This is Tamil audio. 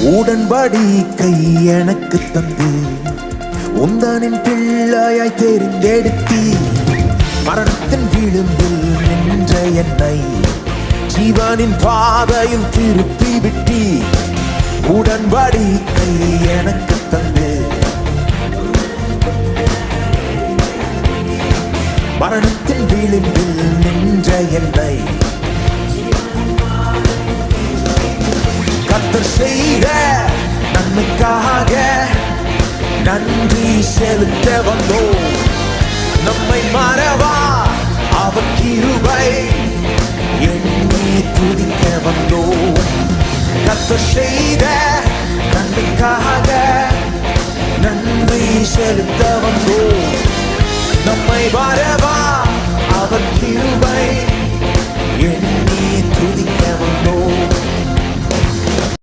உடன்படிக்கை எனக்கு தந்து உந்தனின் பிள்ளையாய் தெரிந்தெடுத்தி மரணத்தின் விளிம்பில் நின்ற என்னை ஜீவனின் பாதையில் திருப்பி விட்டி உடன்படிக்கை எனக்கு தந்து மரணத்தின் விளிம்பில் நின்ற என்னை கர்த்தர் செய்த நன்மைக்காக நன்றி செலுத்த வந்தோம். நம்மை மறவா அவர் கிருபை எண்ணி துதிக்க வந்தோம். கர்த்தர் செய்த நன்மைக்காக நன்றி செலுத்த வந்தோம். நம்மை மறவா அவர் கிருபை எண்ணி துதிக்க வந்தோம்.